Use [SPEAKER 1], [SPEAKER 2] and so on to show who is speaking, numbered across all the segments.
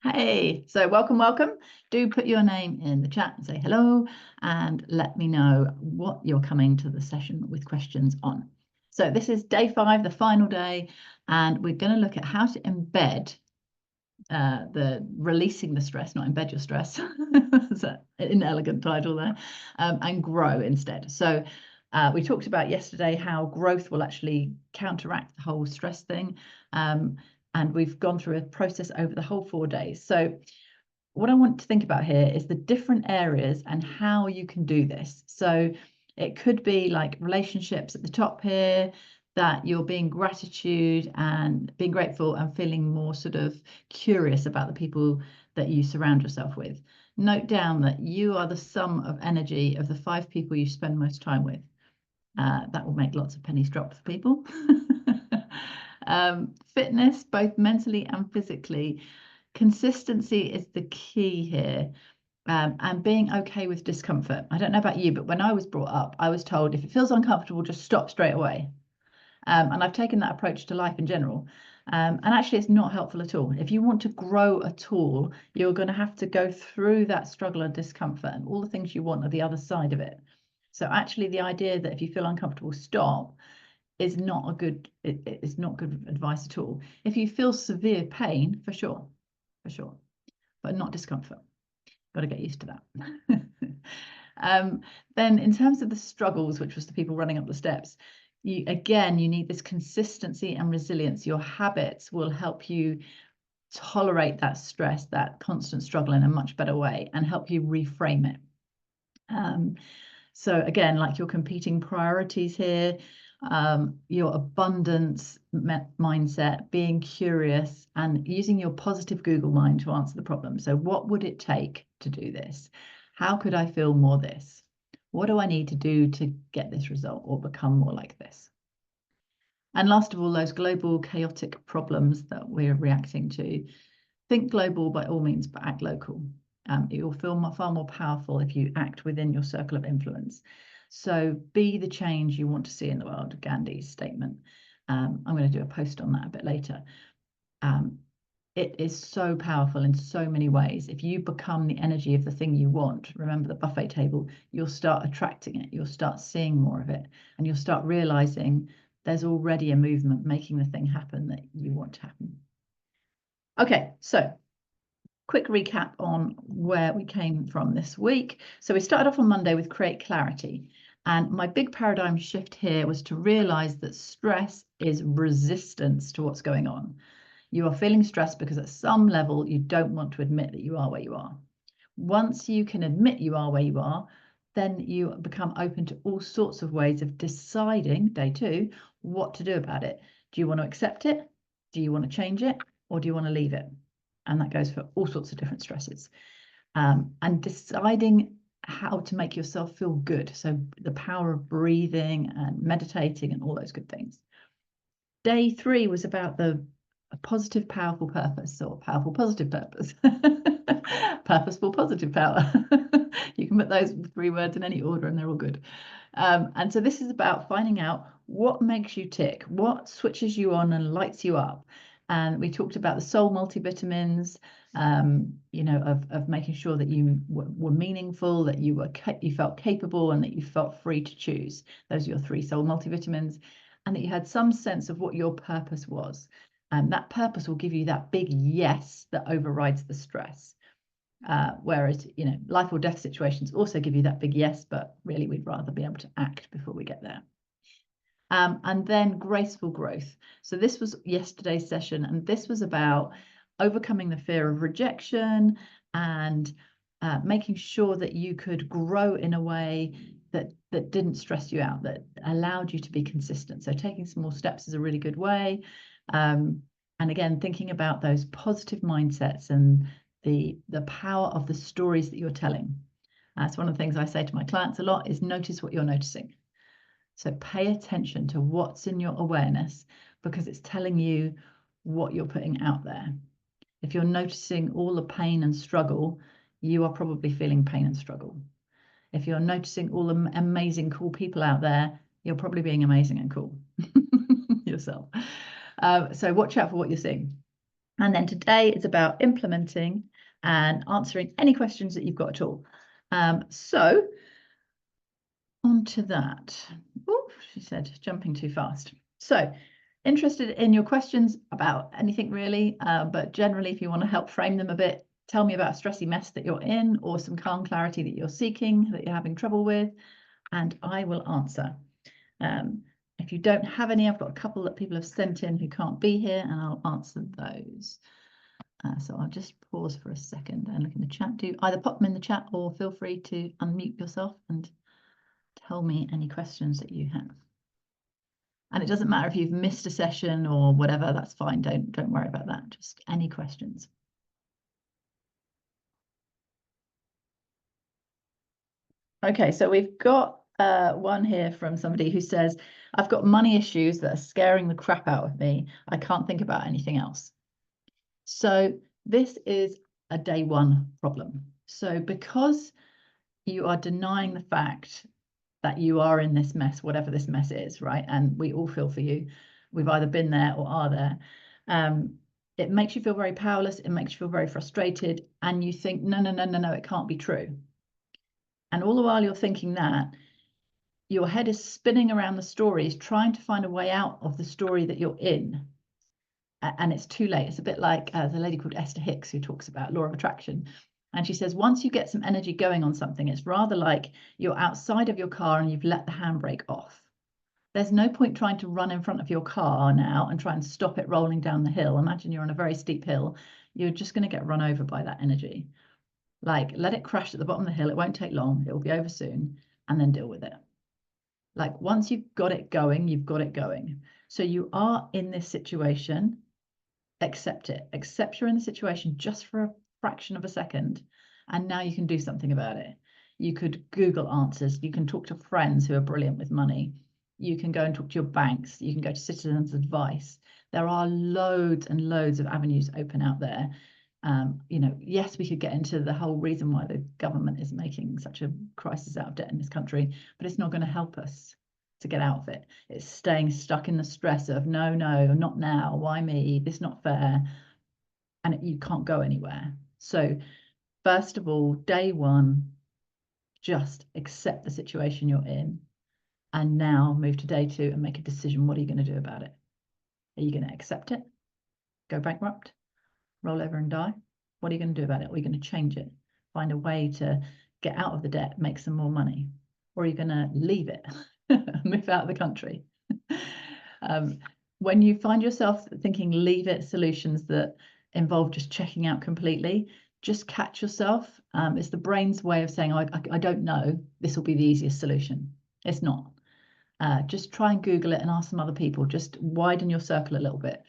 [SPEAKER 1] Hey, so welcome. Do put your name in the chat and say hello and let me know what you're coming to the session with questions on. So this is day 5, the final day, and we're going to look at how to embed the releasing the stress, not embed your stress. That's an inelegant title there, and grow instead. So we talked about yesterday how growth will actually counteract the whole stress thing. And we've gone through a process over the whole 4 days. So what I want to think about here is the different areas and how you can do this. So it could be like relationships at the top here, that you're being gratitude and being grateful and feeling more sort of curious about the people that you surround yourself with. Note down that you are the sum of energy of the 5 people you spend most time with. That will make lots of pennies drop for people. Fitness, both mentally and physically. Consistency is the key here, and being okay with discomfort. I don't know about you, but when I was brought up, I was told if it feels uncomfortable, just stop straight away. And I've taken that approach to life in general. And actually, it's not helpful at all. If you want to grow at all, you're going to have to go through that struggle and discomfort, and all the things you want are the other side of it. So actually, the idea that if you feel uncomfortable, stop is not a good, it's not good advice at all. If you feel severe pain, for sure, but not discomfort. Got to get used to that. Then in terms of the struggles, which was the people running up the steps, you need this consistency and resilience. Your habits will help you tolerate that stress, that constant struggle in a much better way, and help you reframe it. So again, like your competing priorities here, your abundance mindset, being curious, and using your positive Google mind to answer the problem. So what would it take to do this? How could I feel more this? What do I need to do to get this result or become more like this? And last of all, those global chaotic problems that we're reacting to. Think global by all means, but act local. It will feel far more powerful if you act within your circle of influence. So be the change you want to see in the world, Gandhi's statement. I'm going to do a post on that a bit later. It is so powerful in so many ways. If you become the energy of the thing you want, remember the buffet table, you'll start attracting it, you'll start seeing more of it, and you'll start realizing there's already a movement making the thing happen that you want to happen. Okay, so quick recap on where we came from this week. So we started off on Monday with create clarity. And my big paradigm shift here was to realize that stress is resistance to what's going on. You are feeling stressed because at some level you don't want to admit that you are where you are. Once you can admit you are where you are, then you become open to all sorts of ways of deciding, day 2, what to do about it. Do you want to accept it? Do you want to change it? Or do you want to leave it? And that goes for all sorts of different stresses. And deciding how to make yourself feel good. So the power of breathing and meditating and all those good things. Day 3 was about a positive, powerful purpose, or powerful, positive purpose. Purposeful, positive power. You can put those 3 words in any order and they're all good. And so this is about finding out what makes you tick, what switches you on and lights you up. And we talked about the soul multivitamins, of making sure that you were meaningful, that you felt capable, and that you felt free to choose. Those are your 3 soul multivitamins, and that you had some sense of what your purpose was. And that purpose will give you that big yes that overrides the stress. Whereas, life or death situations also give you that big yes, but really we'd rather be able to act before we get there. And then graceful growth. So this was yesterday's session, and this was about overcoming the fear of rejection and making sure that you could grow in a way that didn't stress you out, that allowed you to be consistent. So taking small steps is a really good way. And again, thinking about those positive mindsets and the power of the stories that you're telling. That's one of the things I say to my clients a lot, is notice what you're noticing. So pay attention to what's in your awareness, because it's telling you what you're putting out there. If you're noticing all the pain and struggle, you are probably feeling pain and struggle. If you're noticing all the amazing, cool people out there, you're probably being amazing and cool yourself. So watch out for what you're seeing. And then today is about implementing and answering any questions that you've got at all. So on to that. Oh, she said, jumping too fast. So interested in your questions about anything really, but generally if you want to help frame them a bit, tell me about a stressy mess that you're in or some calm clarity that you're seeking, that you're having trouble with, and I will answer. If you don't have any, I've got a couple that people have sent in who can't be here, and I'll answer those. So I'll just pause for a second and look in the chat. Do either pop them in the chat or feel free to unmute yourself and tell me any questions that you have. And it doesn't matter if you've missed a session or whatever, that's fine. Don't worry about that. Just any questions. Okay, so we've got one here from somebody who says, I've got money issues that are scaring the crap out of me. I can't think about anything else. So this is a day one problem. So because you are denying the fact that you are in this mess, whatever this mess is, right? And we all feel for you. We've either been there or are there. It makes you feel very powerless. It makes you feel very frustrated. And you think, no, it can't be true. And all the while you're thinking that, your head is spinning around the stories, trying to find a way out of the story that you're in. And it's too late. It's a bit like the lady called Esther Hicks who talks about law of attraction. And she says, once you get some energy going on something, it's rather like you're outside of your car and you've let the handbrake off. There's no point trying to run in front of your car now and try and stop it rolling down the hill. Imagine you're on a very steep hill. You're just going to get run over by that energy. Like, let it crash at the bottom of the hill. It won't take long. It will be over soon. And then deal with it. Like, once you've got it going, you've got it going. So you are in this situation. Accept it. Accept you're in the situation just for a fraction of a second. And now you can do something about it. You could Google answers. You can talk to friends who are brilliant with money. You can go and talk to your banks. You can go to Citizens Advice. There are loads and loads of avenues open out there. Yes, we could get into the whole reason why the government is making such a crisis out of debt in this country, but it's not going to help us to get out of it. It's staying stuck in the stress of no, not now, why me, this is not fair, and you can't go anywhere. So first of all, day one, just accept the situation you're in, and now move to day two and make a decision. What are you going to do about it? Are you going to accept it, go bankrupt, roll over and die? What are you going to do about it? Are you going to change it, find a way to get out of the debt, make some more money? Or are you going to leave it, move out of the country? When you find yourself thinking leave it solutions that involve just checking out completely, just catch yourself. It's the brain's way of saying, I don't know, this will be the easiest solution. It's not. Just try and Google it and ask some other people. Just widen your circle a little bit.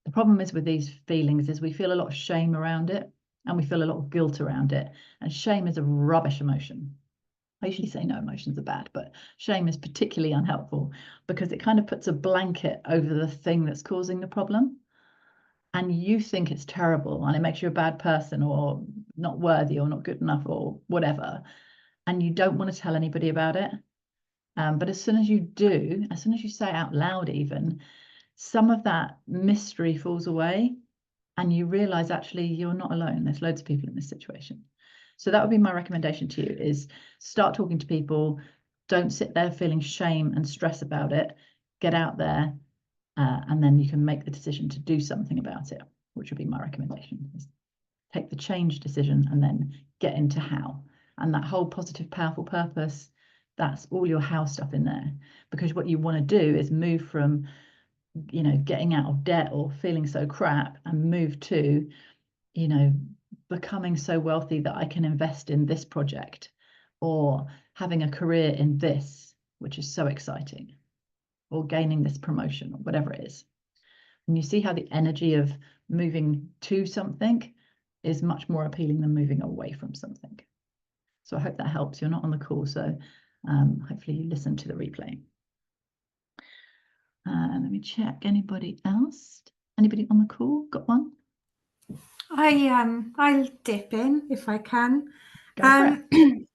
[SPEAKER 1] The problem is with these feelings is we feel a lot of shame around it and we feel a lot of guilt around it. And shame is a rubbish emotion. I usually say no emotions are bad, but shame is particularly unhelpful because it kind of puts a blanket over the thing that's causing the problem. And you think it's terrible and it makes you a bad person or not worthy or not good enough or whatever. And you don't want to tell anybody about it. But as soon as you do, as soon as you say it out loud even, some of that mystery falls away and you realize actually you're not alone. There's loads of people in this situation. So that would be my recommendation to you is start talking to people. Don't sit there feeling shame and stress about it. Get out there and then you can make the decision to do something about it, which would be my recommendation. Is take the change decision and then get into how. And that whole positive, powerful purpose, that's all your how stuff in there. Because what you want to do is move from getting out of debt or feeling so crap and move to, becoming so wealthy that I can invest in this project or having a career in this, which is so exciting, or gaining this promotion or whatever it is. And you see how the energy of moving to something is much more appealing than moving away from something. So I hope that helps. You're not on the call, so hopefully you listen to the replay. Let me check. Anybody else? Anybody on the call? Got one?
[SPEAKER 2] I'll dip in if I can.
[SPEAKER 1] Go for it.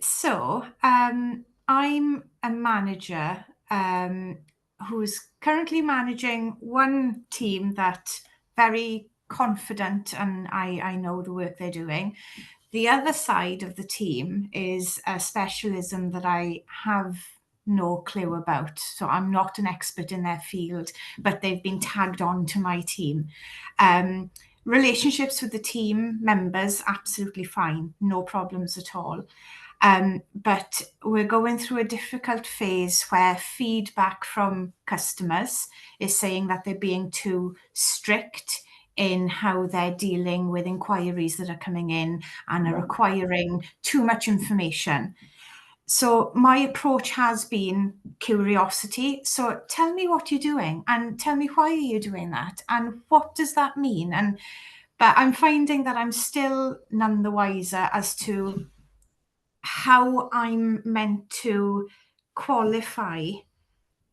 [SPEAKER 2] So I'm a manager who's currently managing one team that very confident and I know the work they're doing. The other side of the team is a specialism that I have no clue about. So I'm not an expert in their field, but they've been tagged on to my team. Relationships with the team members, absolutely fine, no problems at all. But we're going through a difficult phase where feedback from customers is saying that they're being too strict in how they're dealing with inquiries that are coming in and are requiring too much information. So my approach has been curiosity. So tell me what you're doing and tell me why are you doing that and what does that mean? But I'm finding that I'm still none the wiser as to how I'm meant to qualify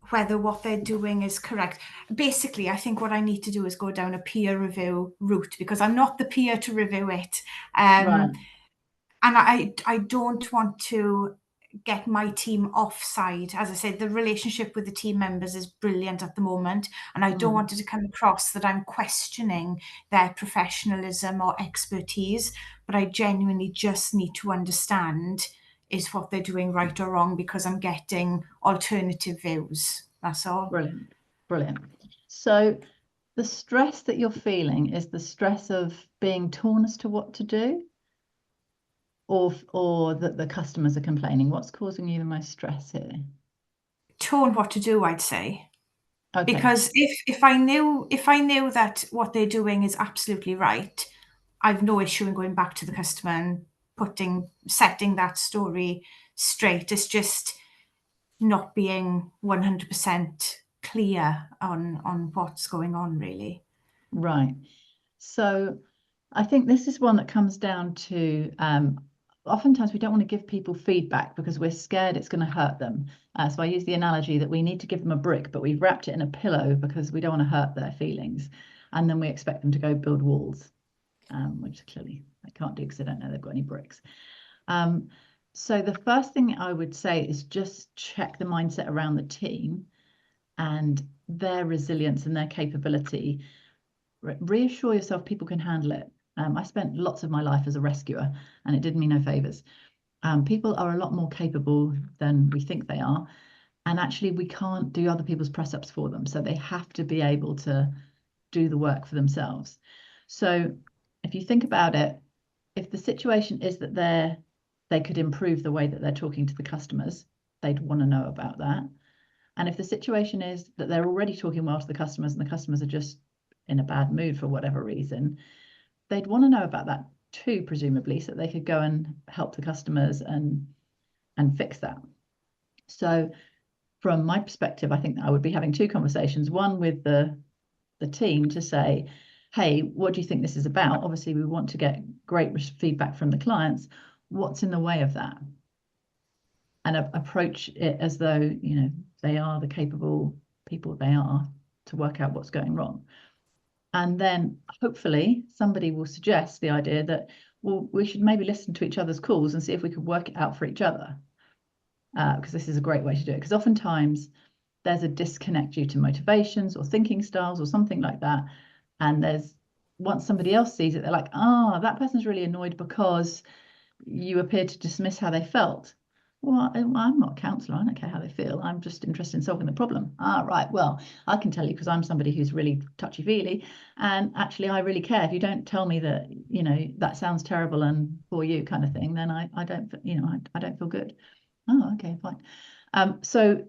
[SPEAKER 2] whether what they're doing is correct. Basically, I think what I need to do is go down a peer review route because I'm not the peer to review it.
[SPEAKER 1] Right.
[SPEAKER 2] And I don't want to get my team offside. As I said, the relationship with the team members is brilliant at the moment, and I don't want it to come across that I'm questioning their professionalism or expertise, but I genuinely just need to understand is what they're doing right or wrong because I'm getting alternative views. That's all.
[SPEAKER 1] Brilliant. Brilliant. So the stress that you're feeling is the stress of being torn as to what to do, or that the customers are complaining? What's causing you the most stress here?
[SPEAKER 2] Torn what to do, I'd say.
[SPEAKER 1] Okay.
[SPEAKER 2] Because if I knew that what they're doing is absolutely right, I've no issue in going back to the customer and setting that story straight. It's just not being 100% clear on what's going on, really.
[SPEAKER 1] Right. So I think this is one that comes down to oftentimes we don't want to give people feedback because we're scared it's going to hurt them. So I use the analogy that we need to give them a brick, but we've wrapped it in a pillow because we don't want to hurt their feelings. And then we expect them to go build walls, which clearly they can't do because they don't know they've got any bricks. So the first thing I would say is just check the mindset around the team and their resilience and their capability. Reassure yourself people can handle it. I spent lots of my life as a rescuer and it did me no favors. People are a lot more capable than we think they are. And actually we can't do other people's press ups for them. So they have to be able to do the work for themselves. So if you think about it, if the situation is that they could improve the way that they're talking to the customers, they'd want to know about that. And if the situation is that they're already talking well to the customers and the customers are just in a bad mood for whatever reason, they'd want to know about that too, presumably, so they could go and help the customers and fix that. So from my perspective, I think that I would be having two conversations, one with the team to say, hey, what do you think this is about? Obviously, we want to get great feedback from the clients. What's in the way of that? And approach it as though, you know, they are the capable people they are to work out what's going wrong. And then hopefully somebody will suggest the idea that, well, we should maybe listen to each other's calls and see if we could work it out for each other. Because this is a great way to do it. Because oftentimes there's a disconnect due to motivations or thinking styles or something like that. And once somebody else sees it, they're like, that person's really annoyed because you appeared to dismiss how they felt. Well, I'm not a counsellor. I don't care how they feel. I'm just interested in solving the problem. Right. Well, I can tell you because I'm somebody who's really touchy-feely. And actually, I really care. If you don't tell me that, you know, that sounds terrible and for you kind of thing, then I don't, you know, I don't feel good. Oh, okay, fine. So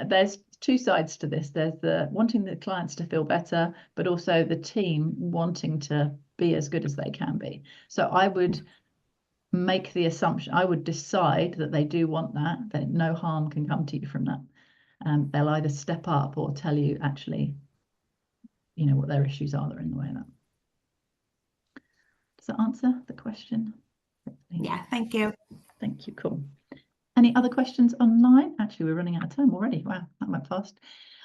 [SPEAKER 1] there's two sides to this. There's the wanting the clients to feel better, but also the team wanting to be as good as they can be. So I would make the assumption, I would decide that they do want that no harm can come to you from that. They'll either step up or tell you actually, you know, what their issues are that are in the way of that. Does that answer the question?
[SPEAKER 2] Yeah, thank you.
[SPEAKER 1] Thank you, cool. Any other questions online? Actually, we're running out of time already. Wow, that went fast.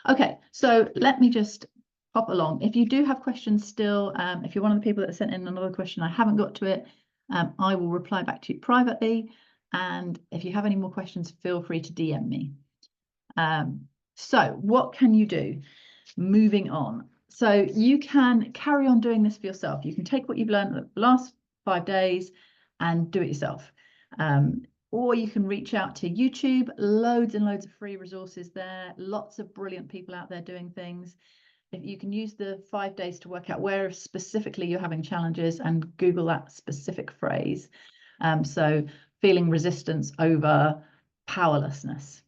[SPEAKER 1] Okay, so let me just pop along. If you do have questions still, if you're one of the people that sent in another question, I haven't got to it, I will reply back to you privately. And if you have any more questions, feel free to DM me. So what can you do? Moving on. So you can carry on doing this for yourself. You can take what you've learned the last 5 days and do it yourself. Or you can reach out to YouTube, loads and loads of free resources there, lots of brilliant people out there doing things. If you can use the 5 days to work out where specifically you're having challenges and Google that specific phrase. So feeling resistance over powerlessness,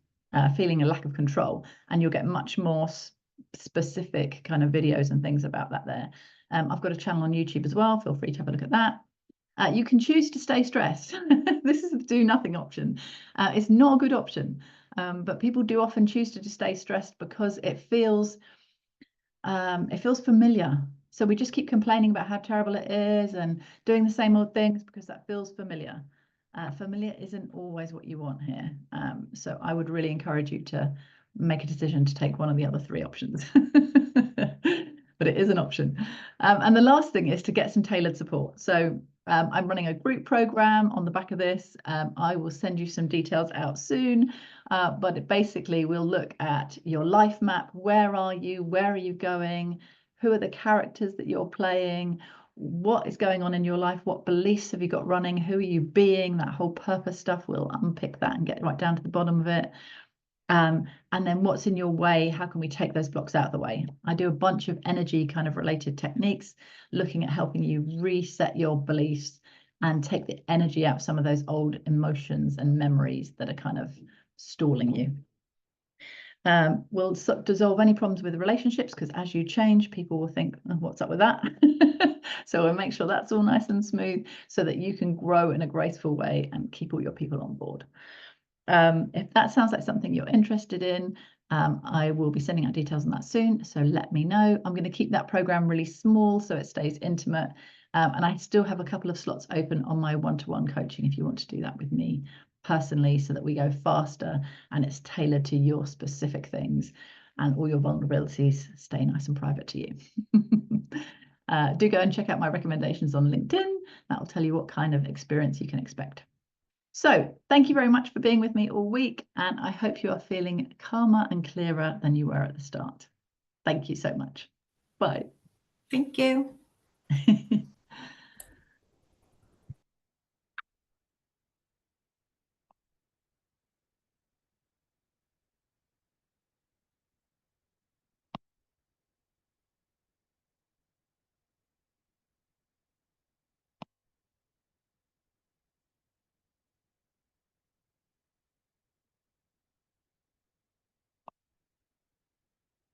[SPEAKER 1] feeling a lack of control, and you'll get much more specific kind of videos and things about that there. I've got a channel on YouTube as well. Feel free to have a look at that. You can choose to stay stressed. This is the do nothing option. It's not a good option, but people do often choose to just stay stressed because it feels familiar. So we just keep complaining about how terrible it is and doing the same old things because that feels familiar. Familiar isn't always what you want here. So I would really encourage you to make a decision to take one of the other 3 options. But it is an option. And the last thing is to get some tailored support. So I'm running a group program on the back of this. I will send you some details out soon, but basically we'll look at your life map. Where are you? Where are you going? Who are the characters that you're playing? What is going on in your life? What beliefs have you got running? Who are you being? That whole purpose stuff, we'll unpick that and get right down to the bottom of it. And then what's in your way? How can we take those blocks out of the way? I do a bunch of energy kind of related techniques, looking at helping you reset your beliefs and take the energy out of some of those old emotions and memories that are kind of stalling you. We'll dissolve any problems with relationships, because as you change, people will think, oh, what's up with that? So we'll make sure that's all nice and smooth so that you can grow in a graceful way and keep all your people on board. If that sounds like something you're interested in, I will be sending out details on that soon, so let me know. I'm going to keep that program really small so it stays intimate, and I still have a couple of slots open on my one-to-one coaching if you want to do that with me personally, so that we go faster and it's tailored to your specific things and all your vulnerabilities stay nice and private to you. Do go and check out my recommendations on LinkedIn. That'll tell you what kind of experience you can expect. So thank you very much for being with me all week, and I hope you are feeling calmer and clearer than you were at the start. Thank you so much. Bye.
[SPEAKER 2] Thank you.